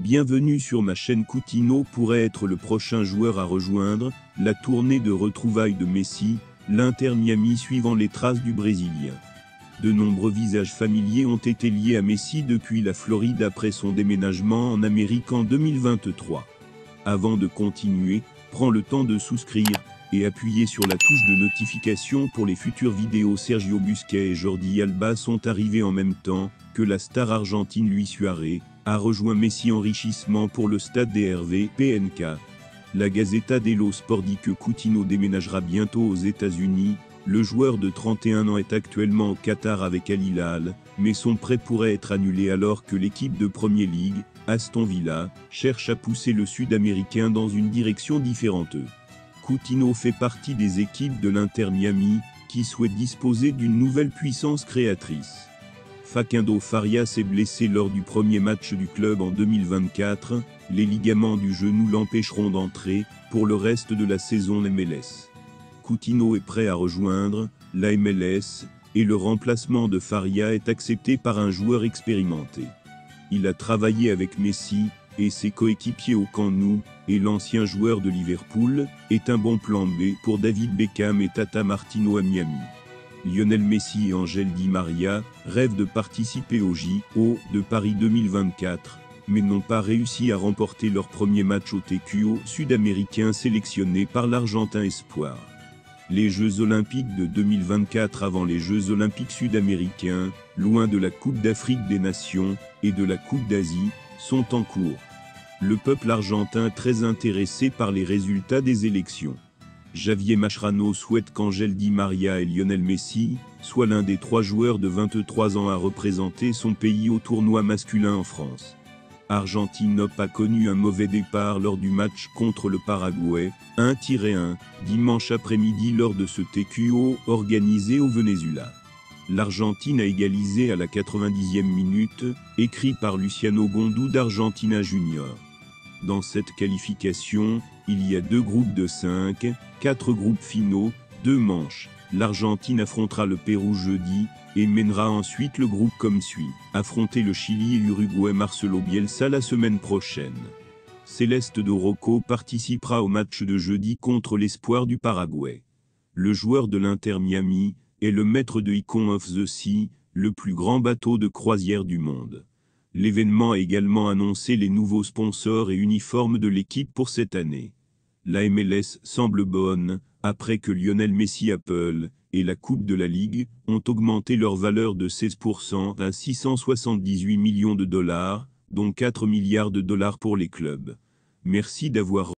Bienvenue sur ma chaîne. Coutinho pourrait être le prochain joueur à rejoindre la tournée de retrouvailles de Messi, l'Inter Miami suivant les traces du Brésilien. De nombreux visages familiers ont été liés à Messi depuis la Floride après son déménagement en Amérique en 2023. Avant de continuer, prends le temps de souscrire et appuyer sur la touche de notification pour les futures vidéos. Sergio Busquets et Jordi Alba sont arrivés en même temps que la star argentine Luis Suarez a rejoint Messi. Enrichissement pour le stade DRV PNK. La Gazzetta dello Sport dit que Coutinho déménagera bientôt aux États-Unis. Le joueur de 31 ans est actuellement au Qatar avec Al Hilal, mais son prêt pourrait être annulé alors que l'équipe de Premier League, Aston Villa, cherche à pousser le Sud-Américain dans une direction différente. Coutinho fait partie des équipes de l'Inter Miami, qui souhaitent disposer d'une nouvelle puissance créatrice. Facundo Faria s'est blessé lors du premier match du club en 2024, les ligaments du genou l'empêcheront d'entrer pour le reste de la saison MLS. Coutinho est prêt à rejoindre la MLS, et le remplacement de Faria est accepté par un joueur expérimenté. Il a travaillé avec Messi et ses coéquipiers au Camp Nou, et l'ancien joueur de Liverpool est un bon plan B pour David Beckham et Tata Martino à Miami. Lionel Messi et Ángel Di María rêvent de participer au JO de Paris 2024, mais n'ont pas réussi à remporter leur premier match au TQO sud-américain sélectionné par l'Argentin Espoir. Les Jeux Olympiques de 2024 avant les Jeux Olympiques sud-américains, loin de la Coupe d'Afrique des Nations et de la Coupe d'Asie, sont en cours. Le peuple argentin très intéressé par les résultats des élections. Javier Mascherano souhaite qu'Ángel Di María et Lionel Messi soient l'un des 3 joueurs de 23 ans à représenter son pays au tournoi masculin en France. Argentine a connu un mauvais départ lors du match contre le Paraguay, 1-1, dimanche après-midi lors de ce TQO organisé au Venezuela. L'Argentine a égalisé à la 90e minute, écrit par Luciano Gondú d'Argentina Junior. Dans cette qualification, il y a 2 groupes de 5, 4 groupes finaux, 2 manches. L'Argentine affrontera le Pérou jeudi, et mènera ensuite le groupe comme suit. Affronter le Chili et l'Uruguay. Marcelo Bielsa la semaine prochaine. Céleste de Rocco participera au match de jeudi contre l'Espoir du Paraguay. Le joueur de l'Inter Miami est le maître de Icon of the Sea, le plus grand bateau de croisière du monde. L'événement a également annoncé les nouveaux sponsors et uniformes de l'équipe pour cette année. La MLS semble bonne, après que Lionel Messi, Apple et la Coupe de la Ligue ont augmenté leur valeur de 16% à 678 millions de dollars, dont 4 milliards de dollars pour les clubs. Merci d'avoir